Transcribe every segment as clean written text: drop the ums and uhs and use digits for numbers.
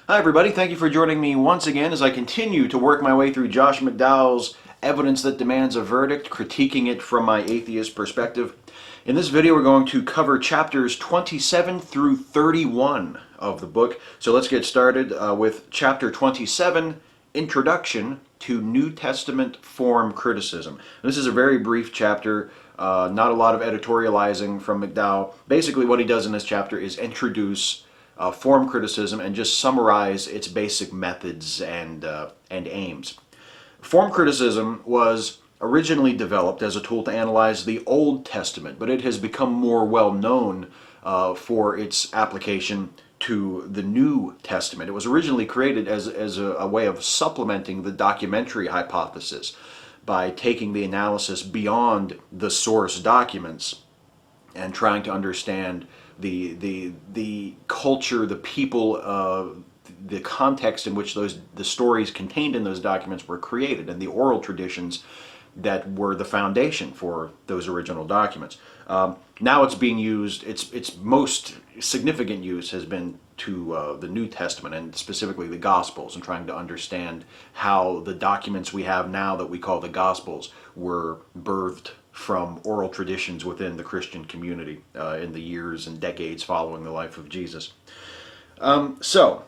Hi everybody, thank you for joining me once again as I continue to work my way through Josh McDowell's Evidence That Demands a Verdict, critiquing it from my atheist perspective. In this video we're going to cover chapters 27 through 31 of the book. So let's get started with chapter 27, Introduction to New Testament Form Criticism. This is a very brief chapter, not a lot of editorializing from McDowell. Basically what he does in this chapter is introduce form criticism and just summarize its basic methods and aims. Form criticism was originally developed as a tool to analyze the Old Testament, but it has become more well known for its application to the New Testament. It was originally created as a way of supplementing the documentary hypothesis by taking the analysis beyond the source documents and trying to understand the culture, the people, the context in which the stories contained in those documents were created, and the oral traditions that were the foundation for those original documents. Now it's being used, its most significant use has been to the New Testament, and specifically the Gospels, and trying to understand how the documents we have now that we call the Gospels were birthed from oral traditions within the Christian community in the years and decades following the life of Jesus. So,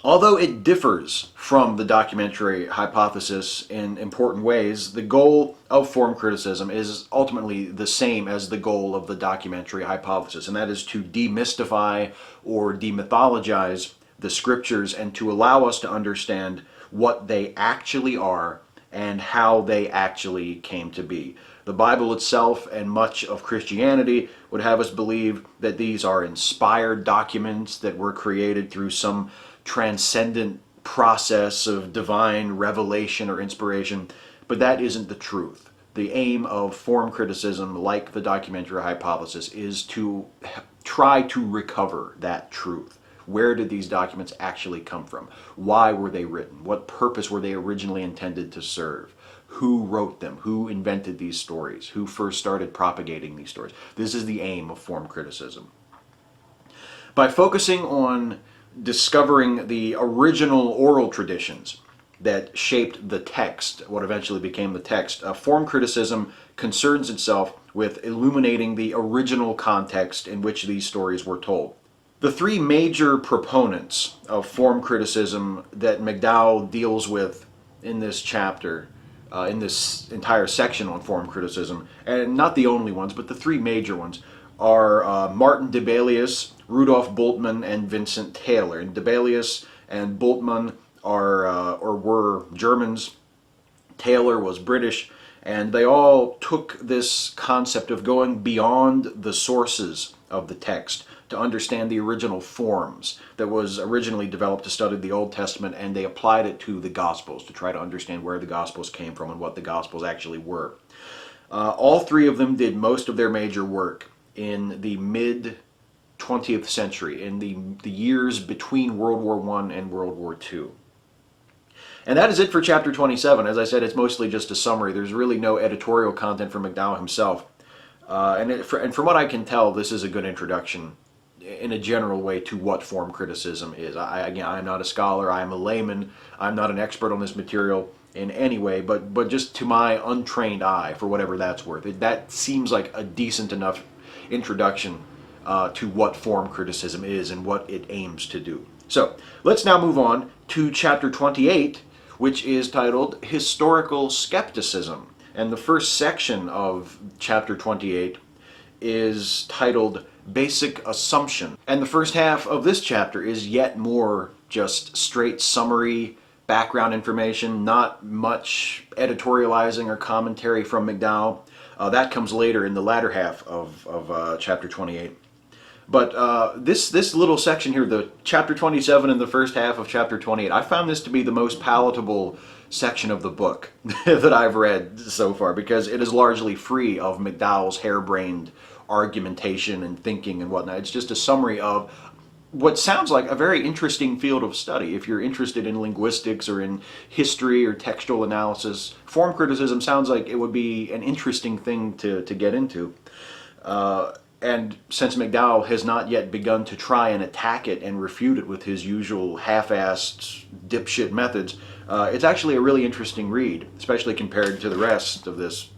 although it differs from the documentary hypothesis in important ways, the goal of form criticism is ultimately the same as the goal of the documentary hypothesis, and that is to demystify or demythologize the scriptures and to allow us to understand what they actually are and how they actually came to be. The Bible itself and much of Christianity would have us believe that these are inspired documents that were created through some transcendent process of divine revelation or inspiration, but that isn't the truth. The aim of form criticism, like the documentary hypothesis, is to try to recover that truth. Where did these documents actually come from? Why were they written? What purpose were they originally intended to serve? Who wrote them? Who invented these stories? Who first started propagating these stories? This is the aim of form criticism. By focusing on discovering the original oral traditions that shaped the text, what eventually became the text, form criticism concerns itself with illuminating the original context in which these stories were told. The three major proponents of form criticism that McDowell deals with in this chapter, in this entire section on form criticism, and not the only ones, but the three major ones, are Martin Debelius, Rudolf Bultmann, and Vincent Taylor. And Debelius and Bultmann were Germans. Taylor was British, and they all took this concept of going beyond the sources of the text to understand the original forms that was originally developed to study the Old Testament, and they applied it to the Gospels to try to understand where the Gospels came from and what the Gospels actually were. All three of them did most of their major work in the mid-20th century, in the years between World War I and World War II. And that is it for chapter 27. As I said, it's mostly just a summary. There's really no editorial content from McDowell himself. And from what I can tell, this is a good introduction in a general way to what form criticism is. Again, I'm not a scholar, I'm a layman, I'm not an expert on this material in any way, but just to my untrained eye, for whatever that's worth, that seems like a decent enough introduction to what form criticism is and what it aims to do. So, let's now move on to chapter 28, which is titled Historical Skepticism. And the first section of chapter 28 is titled Basic Assumption. And the first half of this chapter is yet more just straight summary, background information, not much editorializing or commentary from McDowell. That comes later in the latter half of chapter 28. But this little section here, the chapter 27 and the first half of chapter 28, I found this to be the most palatable section of the book that I've read so far, because it is largely free of McDowell's harebrained argumentation and thinking and whatnot. It's just a summary of what sounds like a very interesting field of study. If you're interested in linguistics or in history or textual analysis, form criticism sounds like it would be an interesting thing to get into. And since McDowell has not yet begun to try and attack it and refute it with his usual half-assed dipshit methods, it's actually a really interesting read, especially compared to the rest of this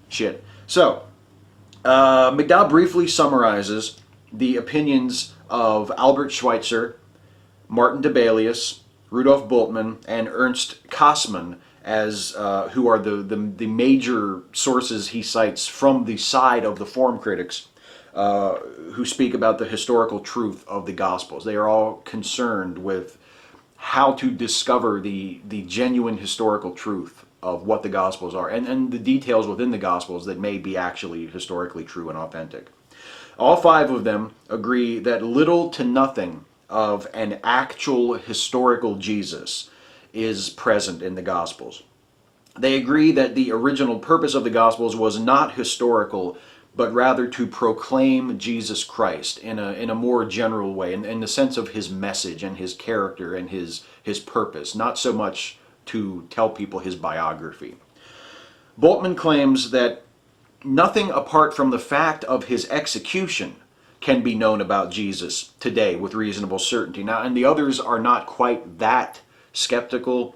shit. So, McDowell briefly summarizes the opinions of Albert Schweitzer, Martin Debelius, Rudolf Bultmann, and Ernst Kassmann as who are the major sources he cites from the side of the form critics who speak about the historical truth of the Gospels. They are all concerned with how to discover the genuine historical truth of what the Gospels are, and the details within the Gospels that may be actually historically true and authentic. All five of them agree that little to nothing of an actual historical Jesus is present in the Gospels. They agree that the original purpose of the Gospels was not historical, but rather to proclaim Jesus Christ in a more general way, in the sense of his message and his character and his purpose, not so much to tell people his biography. Bultmann claims that nothing apart from the fact of his execution can be known about Jesus today with reasonable certainty. Now, and the others are not quite that skeptical.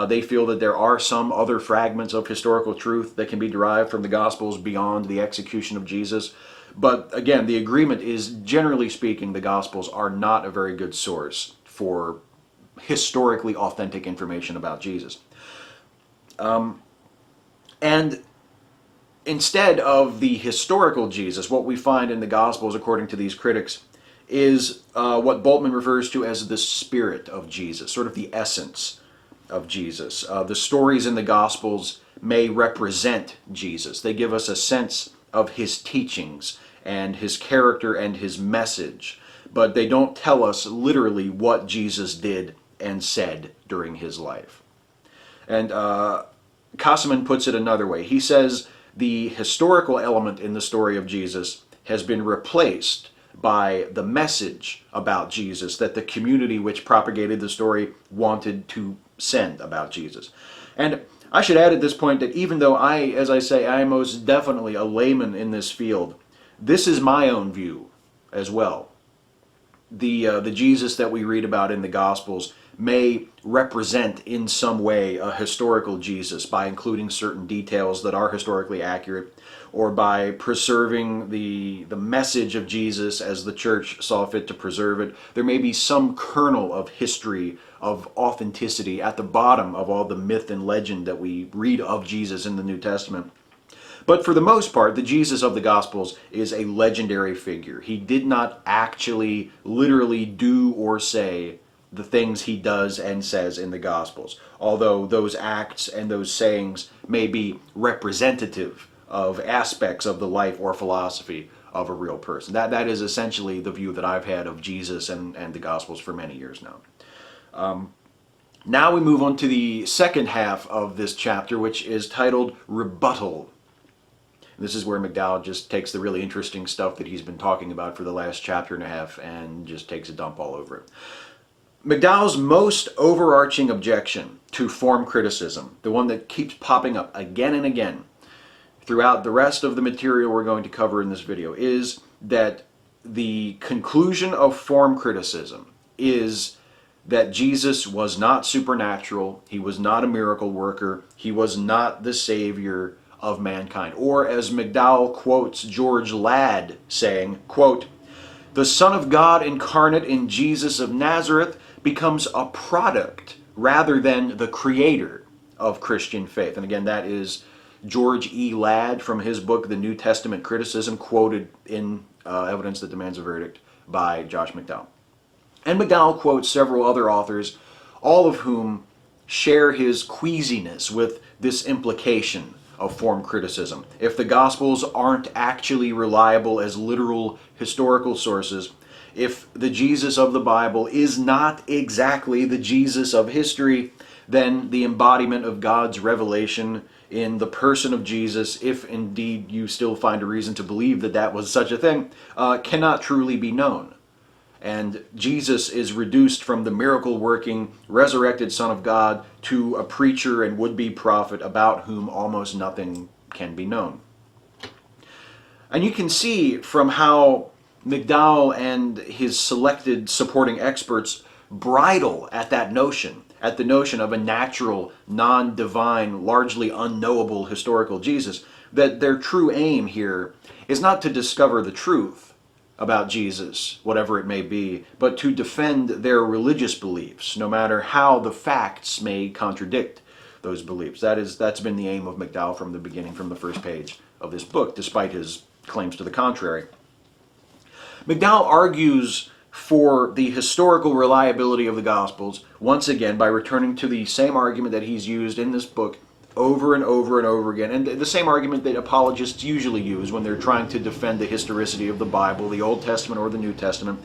They feel that there are some other fragments of historical truth that can be derived from the Gospels beyond the execution of Jesus. But again, the agreement is, generally speaking, the Gospels are not a very good source for historically authentic information about Jesus. And instead of the historical Jesus, what we find in the Gospels, according to these critics, is what Bultmann refers to as the spirit of Jesus, sort of the essence of Jesus. The stories in the Gospels may represent Jesus. They give us a sense of his teachings and his character and his message, but they don't tell us literally what Jesus did and said during his life. And Kassmann puts it another way. He says the historical element in the story of Jesus has been replaced by the message about Jesus that the community which propagated the story wanted to send about Jesus. And I should add at this point that even though as I say, I am most definitely a layman in this field, this is my own view as well. The Jesus that we read about in the Gospels may represent in some way a historical Jesus by including certain details that are historically accurate, or by preserving the message of Jesus as the church saw fit to preserve it. There may be some kernel of history, of authenticity at the bottom of all the myth and legend that we read of Jesus in the New Testament. But for the most part, the Jesus of the Gospels is a legendary figure. He did not actually literally do or say the things he does and says in the Gospels, although those acts and those sayings may be representative of aspects of the life or philosophy of a real person. That is essentially the view that I've had of Jesus and the Gospels for many years now. Now we move on to the second half of this chapter, which is titled Rebuttal. This is where McDowell just takes the really interesting stuff that he's been talking about for the last chapter and a half and just takes a dump all over it. McDowell's most overarching objection to form criticism, the one that keeps popping up again and again throughout the rest of the material we're going to cover in this video, is that the conclusion of form criticism is that Jesus was not supernatural, he was not a miracle worker, he was not the Savior of mankind. Or as McDowell quotes George Ladd saying, quote, "The Son of God incarnate in Jesus of Nazareth becomes a product rather than the creator of Christian faith." And again, that is George E. Ladd from his book, The New Testament Criticism, quoted in Evidence That Demands a Verdict by Josh McDowell. And McDowell quotes several other authors, all of whom share his queasiness with this implication of form criticism. If the Gospels aren't actually reliable as literal historical sources, if the Jesus of the Bible is not exactly the Jesus of history, then the embodiment of God's revelation in the person of Jesus, if indeed you still find a reason to believe that that was such a thing, cannot truly be known. And Jesus is reduced from the miracle-working, resurrected Son of God to a preacher and would-be prophet about whom almost nothing can be known. And you can see from how McDowell and his selected supporting experts bridle at that notion, at the notion of a natural, non-divine, largely unknowable historical Jesus, that their true aim here is not to discover the truth about Jesus, whatever it may be, but to defend their religious beliefs, no matter how the facts may contradict those beliefs. That's been the aim of McDowell from the beginning, from the first page of this book, despite his claims to the contrary. McDowell argues for the historical reliability of the Gospels, once again, by returning to the same argument that he's used in this book over and over and over again, and the same argument that apologists usually use when they're trying to defend the historicity of the Bible, the Old Testament or the New Testament,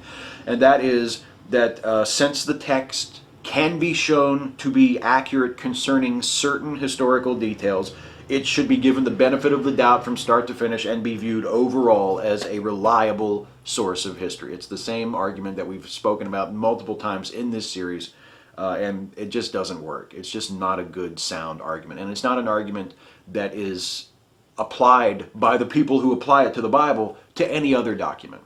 and that is that since the text can be shown to be accurate concerning certain historical details, it should be given the benefit of the doubt from start to finish and be viewed overall as a reliable source of history. It's the same argument that we've spoken about multiple times in this series, and it just doesn't work. It's just not a good, sound argument. And it's not an argument that is applied by the people who apply it to the Bible to any other document.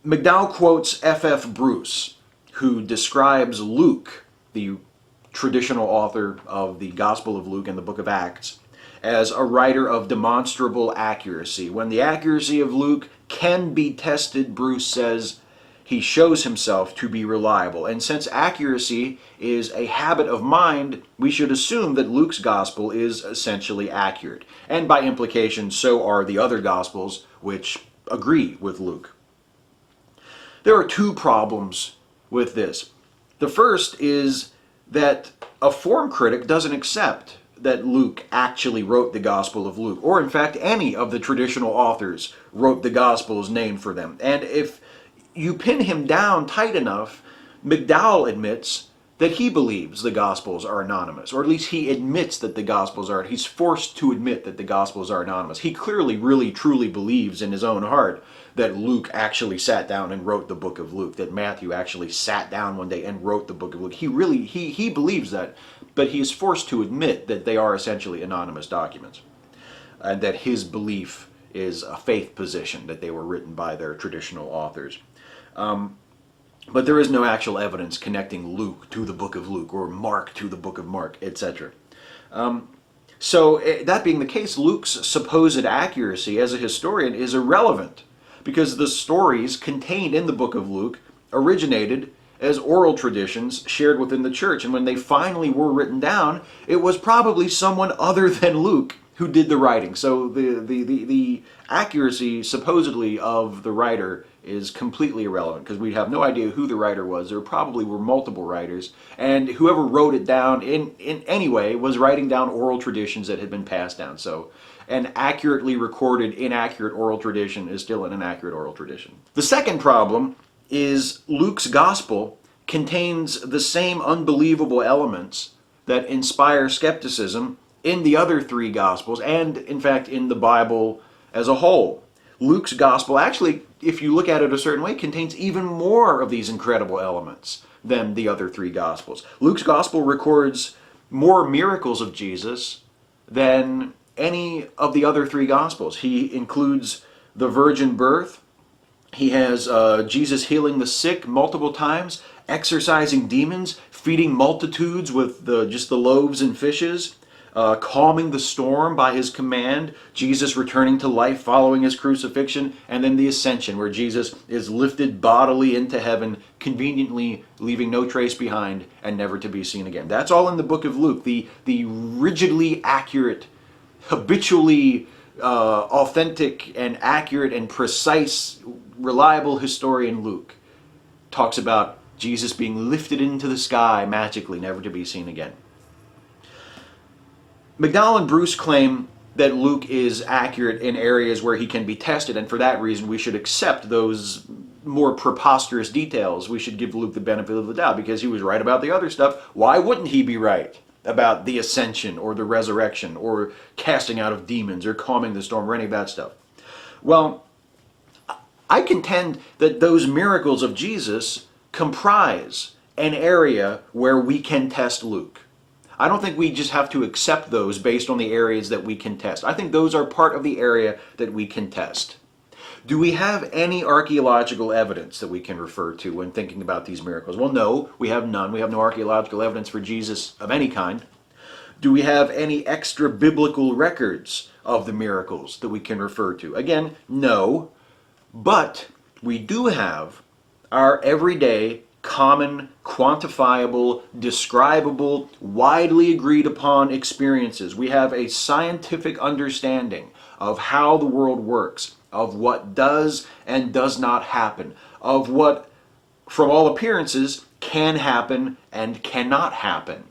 McDowell quotes F.F. Bruce, who describes Luke, the traditional author of the Gospel of Luke and the book of Acts, as a writer of demonstrable accuracy. When the accuracy of Luke can be tested, Bruce says, he shows himself to be reliable. And since accuracy is a habit of mind, we should assume that Luke's Gospel is essentially accurate. And by implication, so are the other Gospels, which agree with Luke. There are two problems with this. The first is that a form critic doesn't accept that Luke actually wrote the Gospel of Luke, or in fact any of the traditional authors wrote the Gospels named for them. And if you pin him down tight enough, McDowell admits that he believes the Gospels are anonymous, or at least he admits that the Gospels are. He's forced to admit that the Gospels are anonymous. He clearly, really, truly believes in his own heart that Luke actually sat down and wrote the book of Luke, that Matthew actually sat down one day and wrote the book of Luke. He believes that, but he is forced to admit that they are essentially anonymous documents, and that his belief is a faith position, that they were written by their traditional authors. But there is no actual evidence connecting Luke to the book of Luke, or Mark to the book of Mark, etc. So that being the case, Luke's supposed accuracy as a historian is irrelevant, because the stories contained in the book of Luke originated as oral traditions shared within the church. And when they finally were written down, it was probably someone other than Luke who did the writing. So the accuracy, supposedly, of the writer is completely irrelevant, because we have no idea who the writer was. There probably were multiple writers, and whoever wrote it down in any way was writing down oral traditions that had been passed down. So an accurately recorded, inaccurate oral tradition is still an inaccurate oral tradition. The second problem is Luke's gospel contains the same unbelievable elements that inspire skepticism in the other three gospels, and in fact in the Bible as a whole. Luke's gospel actually, if you look at it a certain way, contains even more of these incredible elements than the other three gospels. Luke's gospel records more miracles of Jesus than any of the other three gospels. He includes the virgin birth. He has Jesus healing the sick multiple times, exorcising demons, feeding multitudes with just the loaves and fishes, calming the storm by his command, Jesus returning to life following his crucifixion, and then the ascension, where Jesus is lifted bodily into heaven, conveniently leaving no trace behind and never to be seen again. That's all in the book of Luke. The rigidly accurate, habitually authentic and accurate and precise, reliable historian Luke talks about Jesus being lifted into the sky magically, never to be seen again. McDowell and Bruce claim that Luke is accurate in areas where he can be tested, and for that reason we should accept those more preposterous details. We should give Luke the benefit of the doubt because he was right about the other stuff. Why wouldn't he be right about the ascension or the resurrection or casting out of demons or calming the storm or any of that stuff? Well, I contend that those miracles of Jesus comprise an area where we can test Luke. I don't think we just have to accept those based on the areas that we can test. I think those are part of the area that we can test. Do we have any archaeological evidence that we can refer to when thinking about these miracles? Well, no, we have none. We have no archaeological evidence for Jesus of any kind. Do we have any extra biblical records of the miracles that we can refer to? Again, no. But we do have our everyday, common, quantifiable, describable, widely agreed upon experiences. We have a scientific understanding of how the world works, of what does and does not happen, of what, from all appearances, can happen and cannot happen.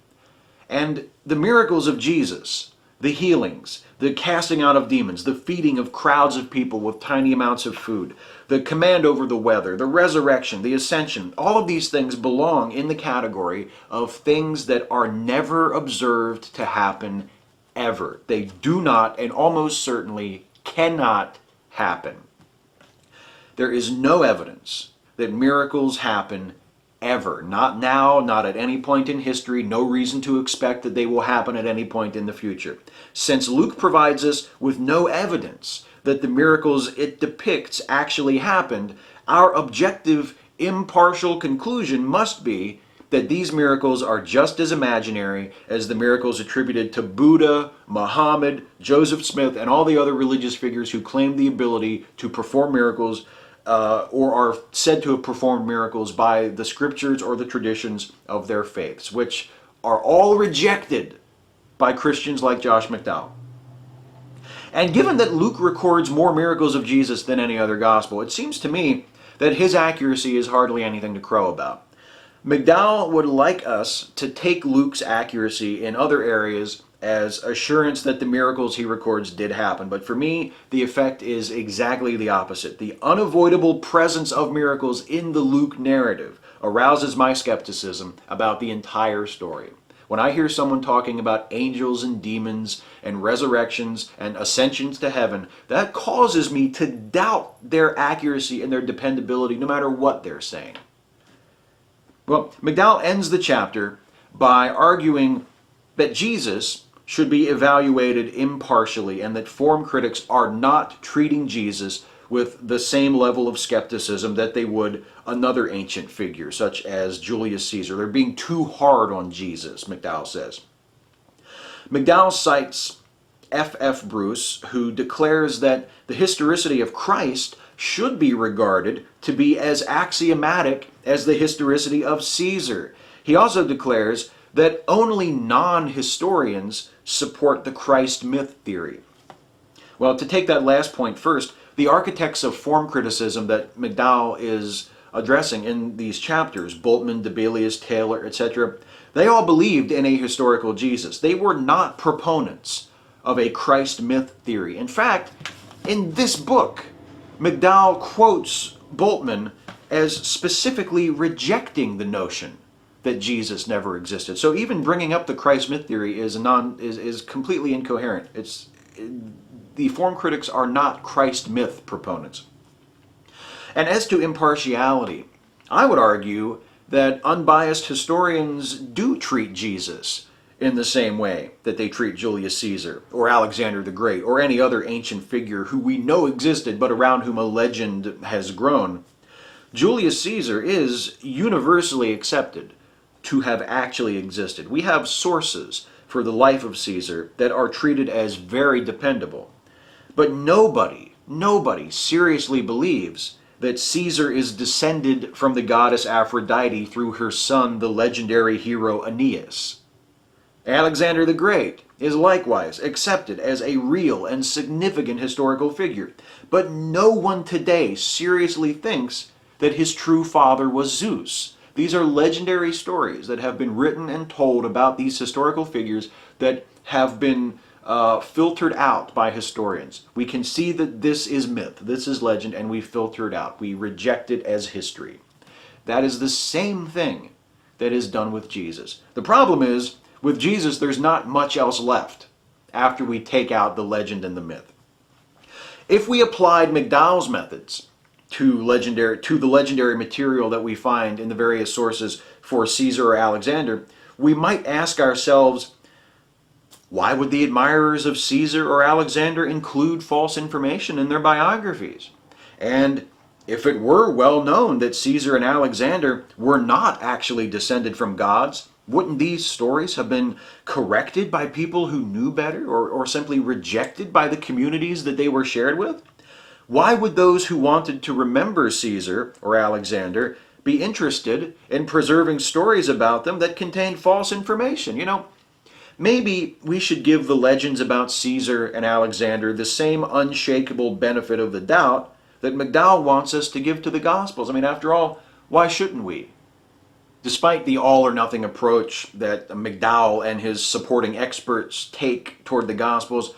And the miracles of Jesus, the healings, the casting out of demons, the feeding of crowds of people with tiny amounts of food, the command over the weather, the resurrection, the ascension, all of these things belong in the category of things that are never observed to happen ever. They do not and almost certainly cannot happen. There is no evidence that miracles happen ever. Not now, not at any point in history, no reason to expect that they will happen at any point in the future. Since Luke provides us with no evidence that the miracles it depicts actually happened, our objective, impartial conclusion must be that these miracles are just as imaginary as the miracles attributed to Buddha, Muhammad, Joseph Smith, and all the other religious figures who claim the ability to perform miracles or are said to have performed miracles by the scriptures or the traditions of their faiths, which are all rejected by Christians like Josh McDowell. And given that Luke records more miracles of Jesus than any other gospel, it seems to me that his accuracy is hardly anything to crow about. McDowell would like us to take Luke's accuracy in other areas as assurance that the miracles he records did happen. But for me, the effect is exactly the opposite. The unavoidable presence of miracles in the Luke narrative arouses my skepticism about the entire story. When I hear someone talking about angels and demons and resurrections and ascensions to heaven, that causes me to doubt their accuracy and their dependability no matter what they're saying. Well, McDowell ends the chapter by arguing that Jesus should be evaluated impartially and that form critics are not treating Jesus with the same level of skepticism that they would another ancient figure, such as Julius Caesar. They're being too hard on Jesus, McDowell says. McDowell cites F.F. Bruce, who declares that the historicity of Christ should be regarded to be as axiomatic as the historicity of Caesar. He also declares that only non-historians support the Christ myth theory. Well, to take that last point first, the architects of form criticism that McDowell is addressing in these chapters, Bultmann, Debelius, Taylor, etc., they all believed in a historical Jesus. They were not proponents of a Christ myth theory. In fact, in this book, McDowell quotes Bultmann as specifically rejecting the notion that Jesus never existed. So even bringing up the Christ myth theory is completely incoherent. The form critics are not Christ myth proponents. And as to impartiality, I would argue that unbiased historians do treat Jesus in the same way that they treat Julius Caesar or Alexander the Great or any other ancient figure who we know existed but around whom a legend has grown. Julius Caesar is universally accepted to have actually existed. We have sources for the life of Caesar that are treated as very dependable. But nobody seriously believes that Caesar is descended from the goddess Aphrodite through her son, the legendary hero Aeneas. Alexander the Great is likewise accepted as a real and significant historical figure. But no one today seriously thinks that his true father was Zeus. These are legendary stories that have been written and told about these historical figures that have been filtered out by historians. We can see that this is myth, this is legend, and we filter it out. We reject it as history. That is the same thing that is done with Jesus. The problem is, with Jesus, there's not much else left after we take out the legend and the myth. If we applied McDowell's methods to the legendary material that we find in the various sources for Caesar or Alexander, we might ask ourselves Why would the admirers of Caesar or Alexander include false information in their biographies? And if it were well known that Caesar and Alexander were not actually descended from gods, wouldn't these stories have been corrected by people who knew better, or simply rejected by the communities that they were shared with? Why would those who wanted to remember Caesar or Alexander be interested in preserving stories about them that contained false information? Maybe we should give the legends about Caesar and Alexander the same unshakable benefit of the doubt that McDowell wants us to give to the Gospels. After all, why shouldn't we? Despite the all-or-nothing approach that McDowell and his supporting experts take toward the Gospels,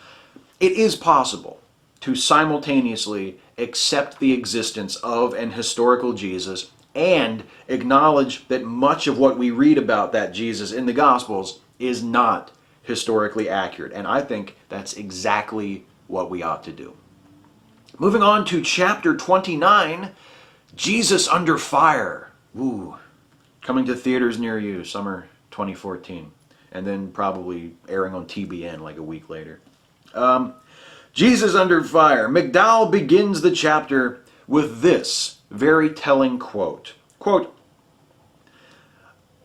it is possible to simultaneously accept the existence of an historical Jesus and acknowledge that much of what we read about that Jesus in the Gospels is not historically accurate. And I think that's exactly what we ought to do. Moving on to chapter 29, Jesus Under Fire. Coming to theaters near you, summer 2014. And then probably airing on TBN like a week later. Jesus Under Fire. McDowell begins the chapter with this very telling quote. Quote,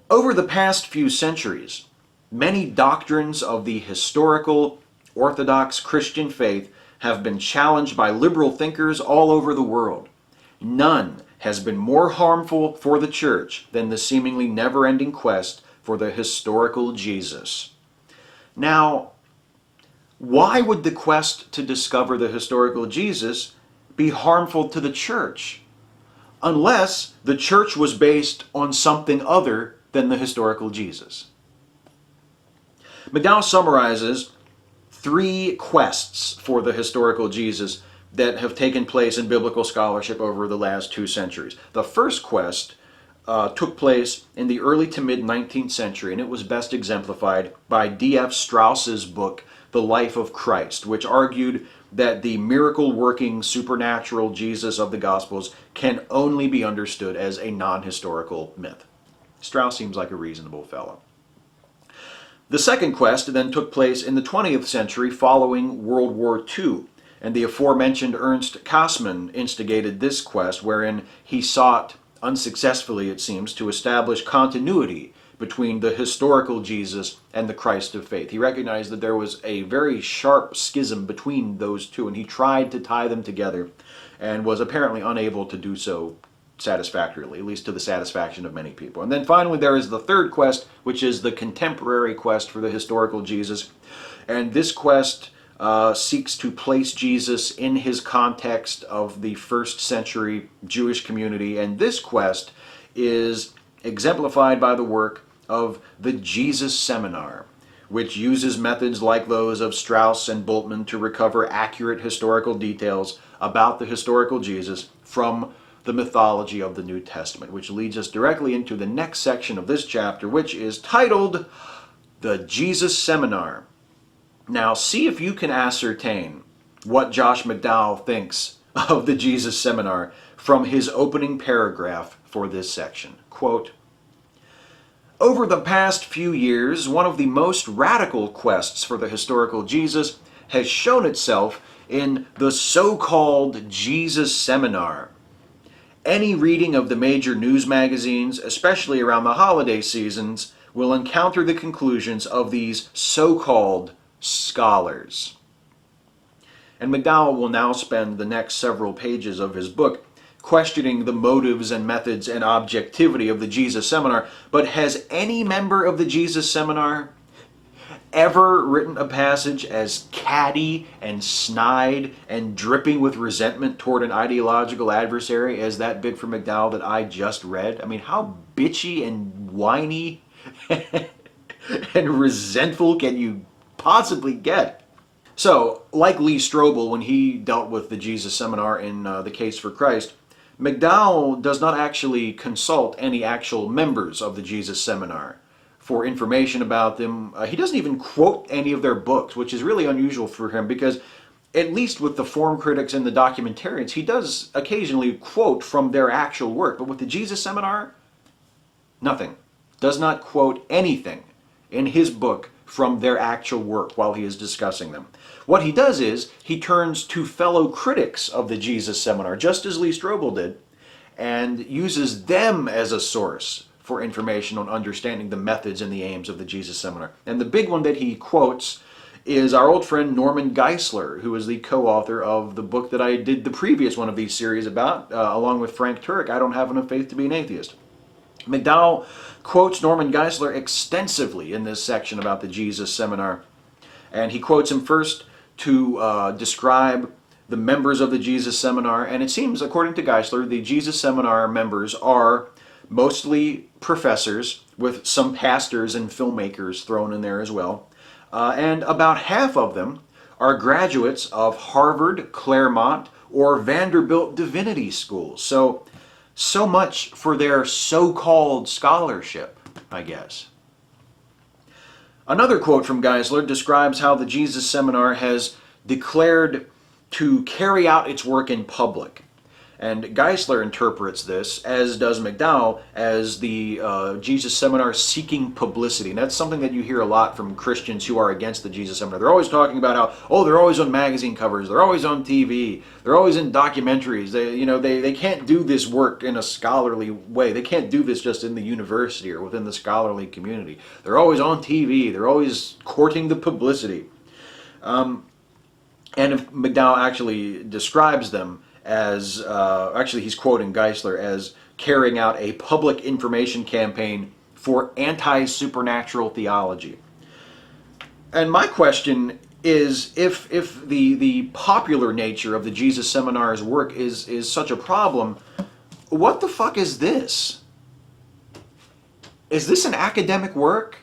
"Over the past few centuries, many doctrines of the historical Orthodox Christian faith have been challenged by liberal thinkers all over the world. None has been more harmful for the church than the seemingly never-ending quest for the historical Jesus." Now, why would the quest to discover the historical Jesus be harmful to the church? Unless the church was based on something other than the historical Jesus. McDowell summarizes 3 quests for the historical Jesus that have taken place in biblical scholarship over the last 2 centuries. The first quest took place in the early to mid-19th century, and it was best exemplified by D.F. Strauss's book, The Life of Christ, which argued that the miracle-working supernatural Jesus of the Gospels can only be understood as a non-historical myth. Strauss seems like a reasonable fellow. The second quest then took place in the 20th century following World War II, and the aforementioned Ernst Kassmann instigated this quest, wherein he sought, unsuccessfully it seems, to establish continuity between the historical Jesus and the Christ of faith. He recognized that there was a very sharp schism between those two, and he tried to tie them together and was apparently unable to do so satisfactorily, at least to the satisfaction of many people. And then finally there is the third quest, which is the contemporary quest for the historical Jesus. And this quest seeks to place Jesus in his context of the first century Jewish community. And this quest is exemplified by the work of the Jesus Seminar, which uses methods like those of Strauss and Bultmann to recover accurate historical details about the historical Jesus from the mythology of the New Testament, which leads us directly into the next section of this chapter, which is titled The Jesus Seminar. Now, see if you can ascertain what Josh McDowell thinks of the Jesus Seminar from his opening paragraph for this section. Quote, "Over the past few years, one of the most radical quests for the historical Jesus has shown itself in the so-called Jesus Seminar. Any reading of the major news magazines, especially around the holiday seasons, will encounter the conclusions of these so-called scholars." And McDowell will now spend the next several pages of his book questioning the motives and methods and objectivity of the Jesus Seminar. But has any member of the Jesus Seminar ever written a passage as catty and snide and dripping with resentment toward an ideological adversary as that bit from McDowell that I just read? How bitchy and whiny and resentful can you possibly get? So, like Lee Strobel when he dealt with the Jesus Seminar in The Case for Christ, McDowell does not actually consult any actual members of the Jesus Seminar for information about them. He doesn't even quote any of their books, which is really unusual for him because, at least with the form critics and the documentarians, he does occasionally quote from their actual work. But with the Jesus Seminar, nothing. Does not quote anything in his book from their actual work while he is discussing them. What he does is he turns to fellow critics of the Jesus Seminar, just as Lee Strobel did, and uses them as a source for information on understanding the methods and the aims of the Jesus Seminar. And the big one that he quotes is our old friend Norman Geisler, who is the co-author of the book that I did the previous one of these series about, along with Frank Turek, I Don't Have Enough Faith to Be an Atheist. McDowell quotes Norman Geisler extensively in this section about the Jesus Seminar. And he quotes him first to describe the members of the Jesus Seminar. And it seems, according to Geisler, the Jesus Seminar members are mostly professors, with some pastors and filmmakers thrown in there as well. And about half of them are graduates of Harvard, Claremont, or Vanderbilt Divinity Schools. So much for their so-called scholarship, I guess. Another quote from Geisler describes how the Jesus Seminar has declared to carry out its work in public. And Geisler interprets this, as does McDowell, as the Jesus Seminar seeking publicity. And that's something that you hear a lot from Christians who are against the Jesus Seminar. They're always talking about how, oh, they're always on magazine covers, they're always on TV, they're always in documentaries. They can't do this work in a scholarly way. They can't do this just in the university or within the scholarly community. They're always on TV, they're always courting the publicity. And if McDowell actually describes them as, actually he's quoting Geisler as carrying out a public information campaign for anti-supernatural theology. And my question is, if the popular nature of the Jesus Seminar's work is such a problem, what the fuck is this? Is this an academic work?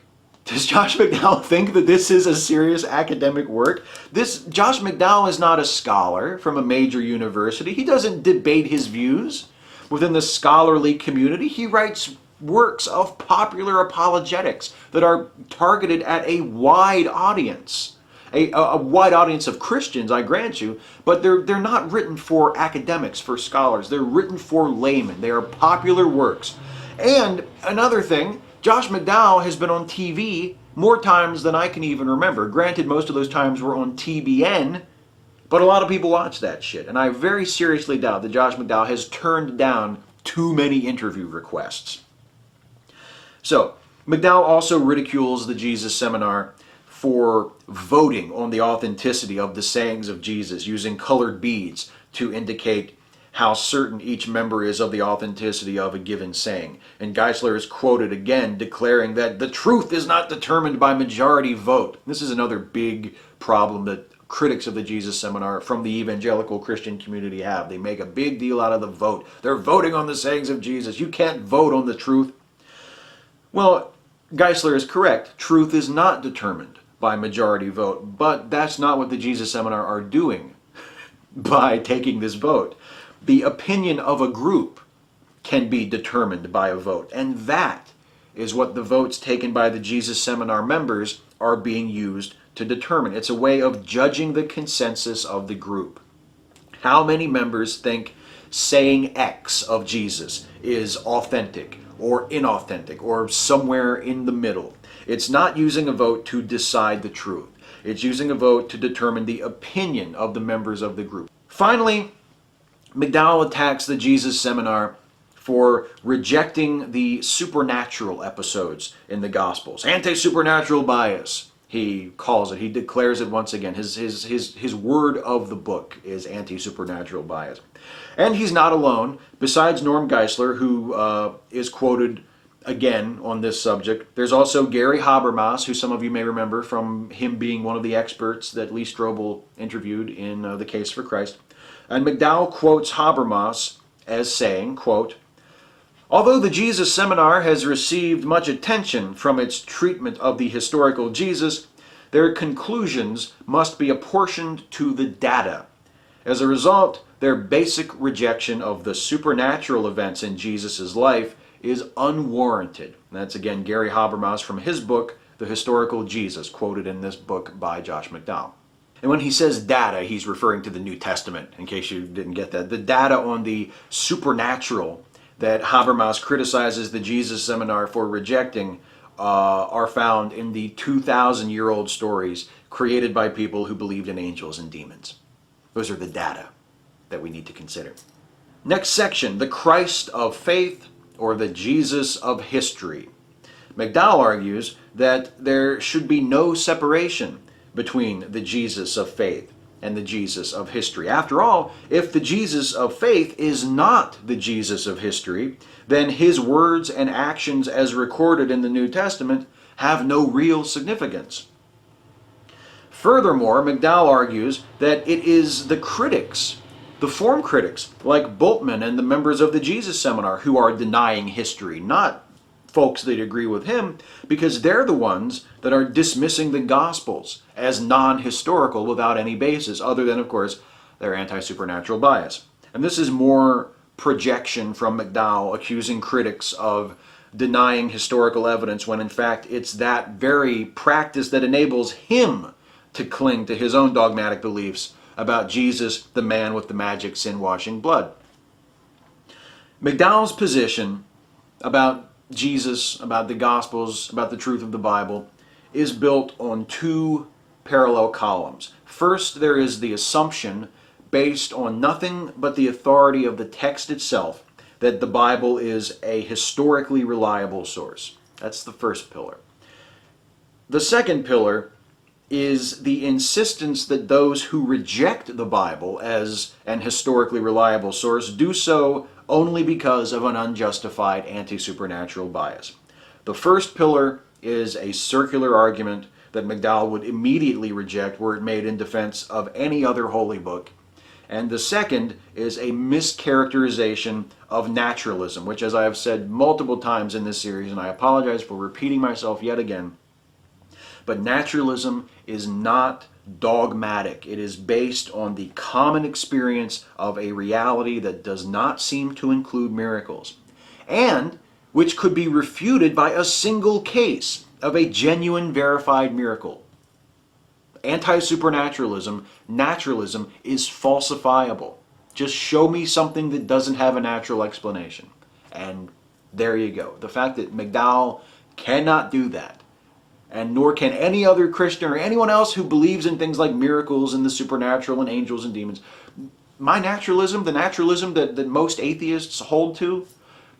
Does Josh McDowell think that this is a serious academic work? Josh McDowell is not a scholar from a major university. He doesn't debate his views within the scholarly community. He writes works of popular apologetics that are targeted at a wide audience. A wide audience of Christians, I grant you, but they're not written for academics, for scholars. They're written for laymen. They are popular works. And another thing, Josh McDowell has been on TV more times than I can even remember. Granted, most of those times were on TBN, but a lot of people watch that shit. And I very seriously doubt that Josh McDowell has turned down too many interview requests. So, McDowell also ridicules the Jesus Seminar for voting on the authenticity of the sayings of Jesus, using colored beads to indicate how certain each member is of the authenticity of a given saying. And Geisler is quoted again declaring that the truth is not determined by majority vote. This is another big problem that critics of the Jesus Seminar from the evangelical Christian community have. They make a big deal out of the vote. They're voting on the sayings of Jesus. You can't vote on the truth. Well, Geisler is correct. Truth is not determined by majority vote, but that's not what the Jesus Seminar are doing by taking this vote. The opinion of a group can be determined by a vote, and that is what the votes taken by the Jesus Seminar members are being used to determine. It's a way of judging the consensus of the group. How many members think saying X of Jesus is authentic or inauthentic or somewhere in the middle? It's not using a vote to decide the truth. It's using a vote to determine the opinion of the members of the group. Finally, McDowell attacks the Jesus Seminar for rejecting the supernatural episodes in the Gospels. Anti-supernatural bias, he calls it. He declares it once again. His word of the book is anti-supernatural bias. And he's not alone. Besides Norm Geisler, who is quoted again on this subject, there's also Gary Habermas, who some of you may remember from him being one of the experts that Lee Strobel interviewed in The Case for Christ. And McDowell quotes Habermas as saying, quote, "Although the Jesus Seminar has received much attention from its treatment of the historical Jesus, their conclusions must be apportioned to the data. As a result, their basic rejection of the supernatural events in Jesus' life is unwarranted." And that's again Gary Habermas from his book, The Historical Jesus, quoted in this book by Josh McDowell. And when he says data, he's referring to the New Testament, in case you didn't get that. The data on the supernatural that Habermas criticizes the Jesus Seminar for rejecting are found in the 2,000-year-old stories created by people who believed in angels and demons. Those are the data that we need to consider. Next section, the Christ of faith, or the Jesus of history. McDowell argues that there should be no separation between the Jesus of faith and the Jesus of history. After all, if the Jesus of faith is not the Jesus of history, then his words and actions as recorded in the New Testament have no real significance. Furthermore, McDowell argues that it is the critics, the form critics, like Bultmann and the members of the Jesus Seminar, who are denying history, not folks that agree with him, because they're the ones that are dismissing the Gospels as non-historical without any basis, other than, of course, their anti-supernatural bias. And this is more projection from McDowell accusing critics of denying historical evidence, when in fact it's that very practice that enables him to cling to his own dogmatic beliefs about Jesus, the man with the magic sin-washing blood. McDowell's position about Jesus, about the Gospels, about the truth of the Bible, is built on two parallel columns. First, there is the assumption, based on nothing but the authority of the text itself, that the Bible is a historically reliable source. That's the first pillar. The second pillar is the insistence that those who reject the Bible as an historically reliable source do so only because of an unjustified anti-supernatural bias. The first pillar is a circular argument that McDowell would immediately reject were it made in defense of any other holy book. And the second is a mischaracterization of naturalism, which, as I have said multiple times in this series, and I apologize for repeating myself yet again, but naturalism is not dogmatic. It is based on the common experience of a reality that does not seem to include miracles, and which could be refuted by a single case of a genuine verified miracle. Anti-supernaturalism, naturalism, is falsifiable. Just show me something that doesn't have a natural explanation. And there you go. The fact that McDowell cannot do that, and nor can any other Christian or anyone else who believes in things like miracles and the supernatural and angels and demons. My naturalism, the naturalism that most atheists hold to,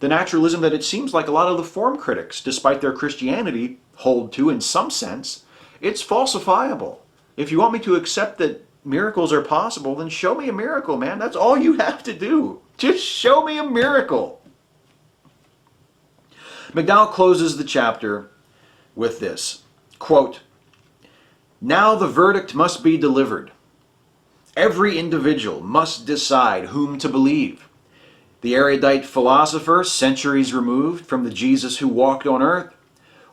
the naturalism that it seems like a lot of the form critics, despite their Christianity, hold to in some sense, it's falsifiable. If you want me to accept that miracles are possible, then show me a miracle, man. That's all you have to do. Just show me a miracle. McDowell closes the chapter with this, quote, "Now the verdict must be delivered. Every individual must decide whom to believe. The erudite philosopher centuries removed from the Jesus who walked on earth,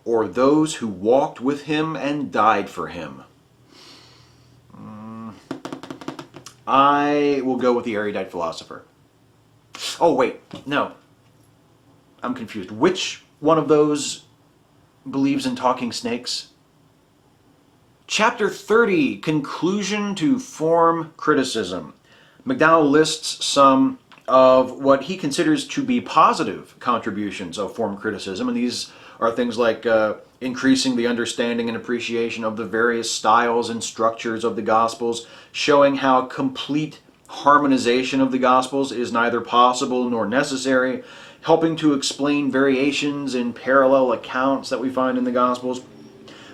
or those who walked with him and died for him." I will go with the erudite philosopher. Oh, wait, no. I'm confused. Which one of those believes in talking snakes? Chapter 30, Conclusion to Form Criticism. McDowell lists some of what he considers to be positive contributions of form criticism, and these are things like increasing the understanding and appreciation of the various styles and structures of the Gospels, showing how complete harmonization of the Gospels is neither possible nor necessary, helping to explain variations in parallel accounts that we find in the Gospels.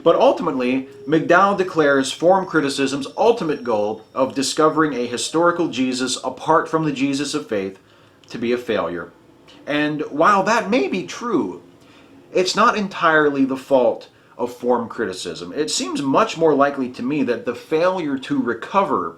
But ultimately, McDowell declares form criticism's ultimate goal of discovering a historical Jesus apart from the Jesus of faith to be a failure. And while that may be true, it's not entirely the fault of form criticism. It seems much more likely to me that the failure to recover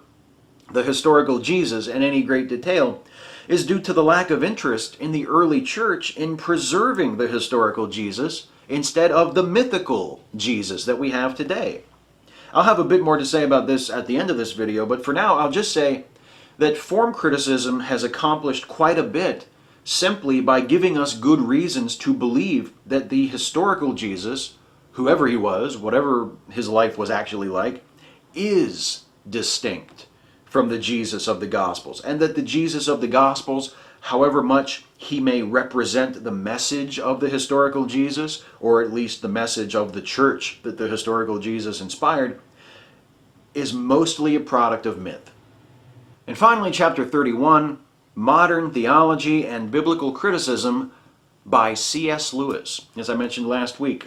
the historical Jesus in any great detail is due to the lack of interest in the early church in preserving the historical Jesus instead of the mythical Jesus that we have today. I'll have a bit more to say about this at the end of this video, but for now I'll just say that form criticism has accomplished quite a bit simply by giving us good reasons to believe that the historical Jesus, whoever he was, whatever his life was actually like, is distinct from the Jesus of the Gospels, and that the Jesus of the Gospels however much he may represent the message of the historical Jesus, or at least the message of the church that the historical Jesus inspired, is mostly a product of myth. And finally, chapter 31, Modern Theology and Biblical Criticism by C.S. Lewis. As I mentioned last week,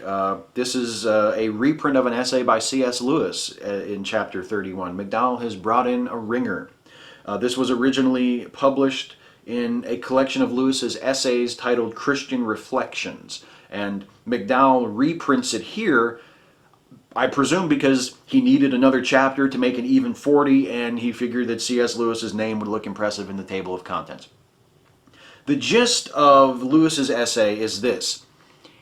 this is a reprint of an essay by C.S. Lewis in chapter 31. McDowell has brought in a ringer. This was originally published in a collection of Lewis's essays titled Christian Reflections, and McDowell reprints it here, I presume because he needed another chapter to make an even 40, and he figured that C.S. Lewis's name would look impressive in the table of contents. The gist of Lewis's essay is this.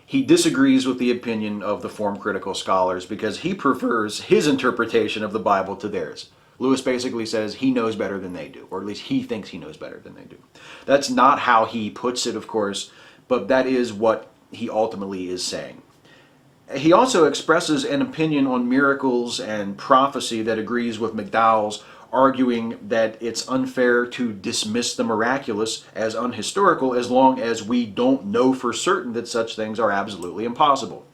He disagrees with the opinion of the form-critical scholars because he prefers his interpretation of the Bible to theirs. Lewis basically says he knows better than they do, or at least he thinks he knows better than they do. That's not how he puts it, of course, but that is what he ultimately is saying. He also expresses an opinion on miracles and prophecy that agrees with McDowell's, arguing that it's unfair to dismiss the miraculous as unhistorical as long as we don't know for certain that such things are absolutely impossible.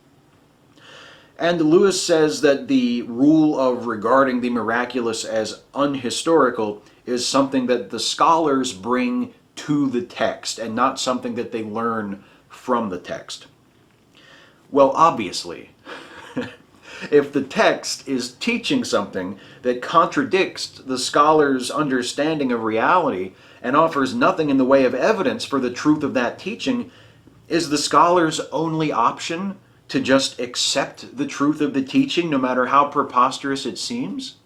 And Lewis says that the rule of regarding the miraculous as unhistorical is something that the scholars bring to the text and not something that they learn from the text. Well, obviously, if the text is teaching something that contradicts the scholar's understanding of reality and offers nothing in the way of evidence for the truth of that teaching, is the scholar's only option to just accept the truth of the teaching, no matter how preposterous it seems?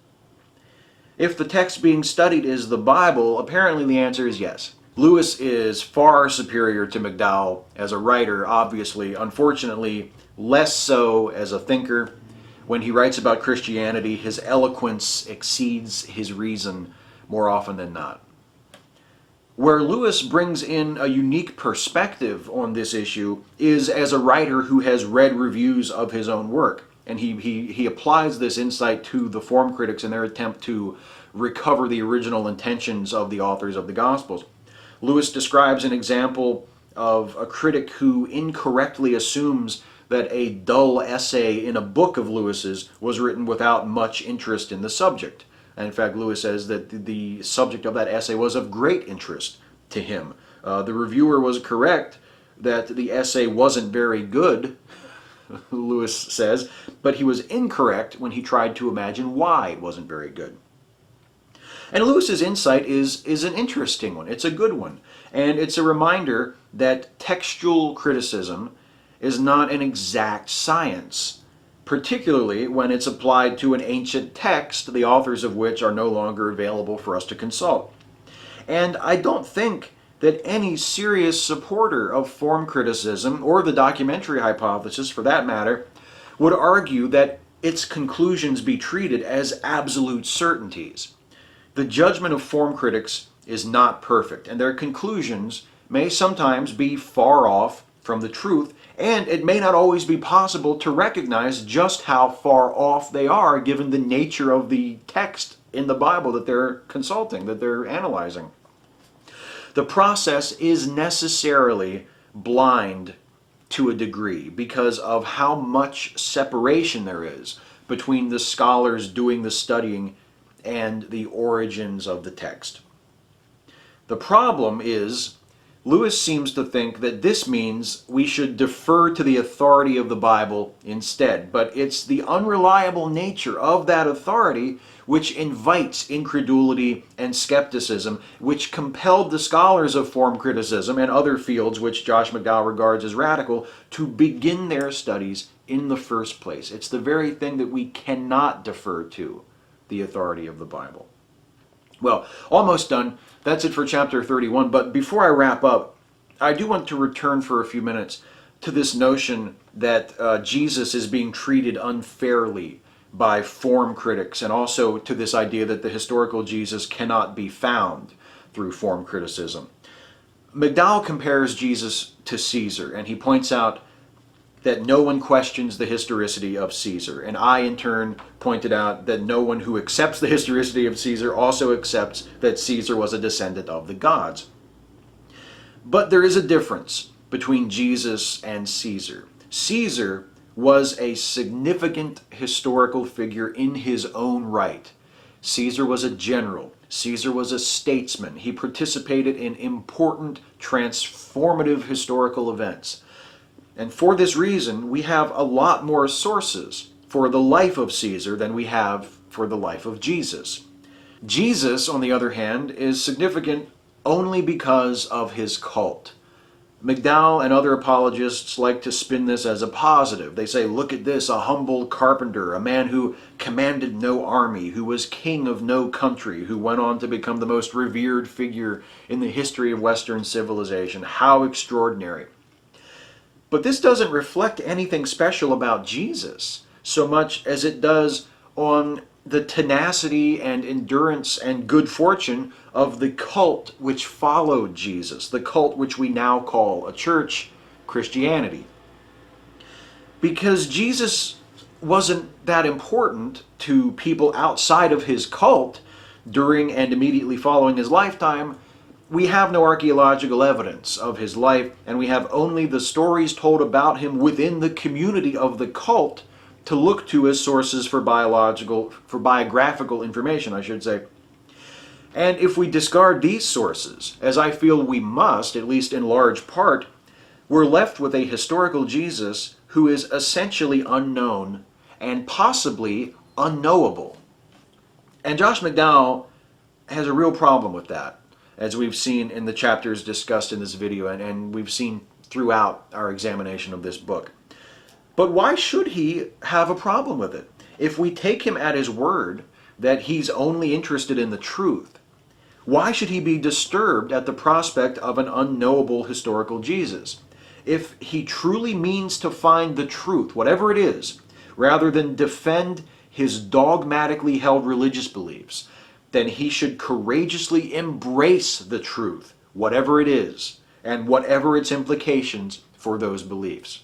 If the text being studied is the Bible, apparently the answer is yes. Lewis is far superior to McDowell as a writer, obviously. Unfortunately, less so as a thinker. When he writes about Christianity, his eloquence exceeds his reason more often than not. Where Lewis brings in a unique perspective on this issue is as a writer who has read reviews of his own work. And he applies this insight to the form critics in their attempt to recover the original intentions of the authors of the Gospels. Lewis describes an example of a critic who incorrectly assumes that a dull essay in a book of Lewis's was written without much interest in the subject. And in fact, Lewis says that the subject of that essay was of great interest to him. The reviewer was correct that the essay wasn't very good, Lewis says, but he was incorrect when he tried to imagine why it wasn't very good. And Lewis's insight is an interesting one. It's a good one. And it's a reminder that textual criticism is not an exact science, particularly when it's applied to an ancient text, the authors of which are no longer available for us to consult. And I don't think that any serious supporter of form criticism, or the documentary hypothesis for that matter, would argue that its conclusions be treated as absolute certainties. The judgment of form critics is not perfect, and their conclusions may sometimes be far off from the truth, and it may not always be possible to recognize just how far off they are given the nature of the text in the Bible that they're consulting, that they're analyzing. The process is necessarily blind to a degree because of how much separation there is between the scholars doing the studying and the origins of the text. The problem is, Lewis seems to think that this means we should defer to the authority of the Bible instead, but it's the unreliable nature of that authority which invites incredulity and skepticism, which compelled the scholars of form criticism and other fields which Josh McDowell regards as radical to begin their studies in the first place. It's the very thing that we cannot defer to, the authority of the Bible. Well, almost done. That's it for chapter 31. But before I wrap up, I do want to return for a few minutes to this notion that Jesus is being treated unfairly by form critics, and also to this idea that the historical Jesus cannot be found through form criticism. McDowell compares Jesus to Caesar, and he points out that no one questions the historicity of Caesar. And I, in turn, pointed out that no one who accepts the historicity of Caesar also accepts that Caesar was a descendant of the gods. But there is a difference between Jesus and Caesar. Caesar was a significant historical figure in his own right. Caesar was a general. Caesar was a statesman. He participated in important, transformative historical events. And for this reason, we have a lot more sources for the life of Caesar than we have for the life of Jesus. Jesus, on the other hand, is significant only because of his cult. McDowell and other apologists like to spin this as a positive. They say, look at this, a humble carpenter, a man who commanded no army, who was king of no country, who went on to become the most revered figure in the history of Western civilization. How extraordinary. But this doesn't reflect anything special about Jesus, so much as it does on the tenacity and endurance and good fortune of the cult which followed Jesus, the cult which we now call a church, Christianity. Because Jesus wasn't that important to people outside of his cult during and immediately following his lifetime, we have no archaeological evidence of his life, and we have only the stories told about him within the community of the cult to look to as sources for biographical information, I should say. And if we discard these sources, as I feel we must, at least in large part, we're left with a historical Jesus who is essentially unknown and possibly unknowable. And Josh McDowell has a real problem with that, as we've seen in the chapters discussed in this video, and we've seen throughout our examination of this book. But why should he have a problem with it? If we take him at his word that he's only interested in the truth, why should he be disturbed at the prospect of an unknowable historical Jesus? If he truly means to find the truth, whatever it is, rather than defend his dogmatically held religious beliefs, then he should courageously embrace the truth, whatever it is, and whatever its implications for those beliefs.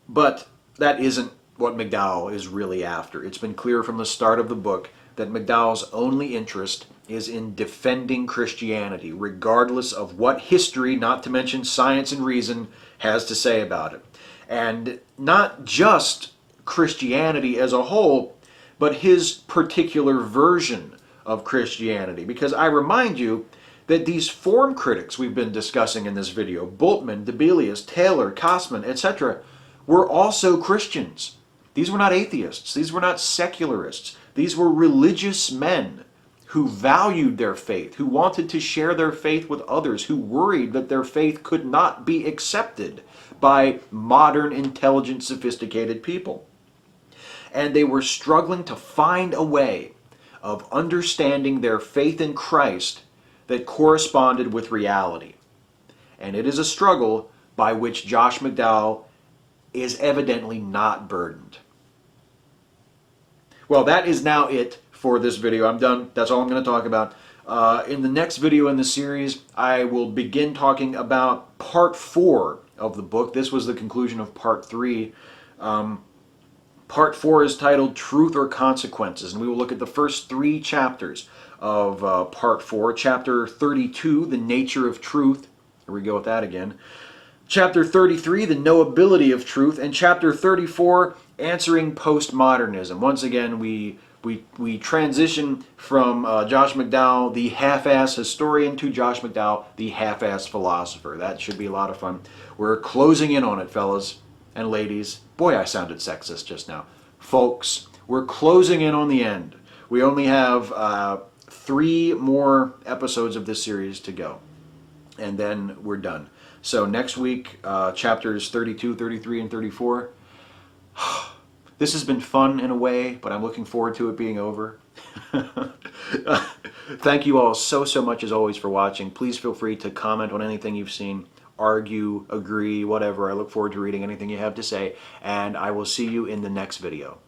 But that isn't what McDowell is really after. It's been clear from the start of the book that McDowell's only interest is in defending Christianity, regardless of what history, not to mention science and reason, has to say about it. And not just Christianity as a whole, but his particular version of Christianity. Because I remind you that these form critics we've been discussing in this video, Bultmann, Debelius, Taylor, Kosman, etc., were also Christians. These were not atheists. These were not secularists. These were religious men who valued their faith, who wanted to share their faith with others, who worried that their faith could not be accepted by modern, intelligent, sophisticated people. And they were struggling to find a way of understanding their faith in Christ that corresponded with reality. And it is a struggle by which Josh McDowell is evidently not burdened. Well, that is now it for this video. I'm done. That's all I'm going to talk about. In the next video in the series, I will begin talking about part 4 of the book. This was the conclusion of part 3. Part 4 is titled Truth or Consequences, and we will look at the first 3 chapters of part 4. Chapter 32, The Nature of Truth. Here we go with that again. Chapter 33, The Knowability of Truth, and Chapter 34, Answering Postmodernism. Once again, we transition from Josh McDowell, the half-ass historian, to Josh McDowell, the half-ass philosopher. That should be a lot of fun. We're closing in on it, fellas and ladies. Boy, I sounded sexist just now. Folks, we're closing in on the end. We only have 3 more episodes of this series to go, and then we're done. So next week, chapters 32, 33, and 34. This has been fun in a way, but I'm looking forward to it being over. Thank you all so much as always for watching. Please feel free to comment on anything you've seen, argue, agree, whatever. I look forward to reading anything you have to say, and I will see you in the next video.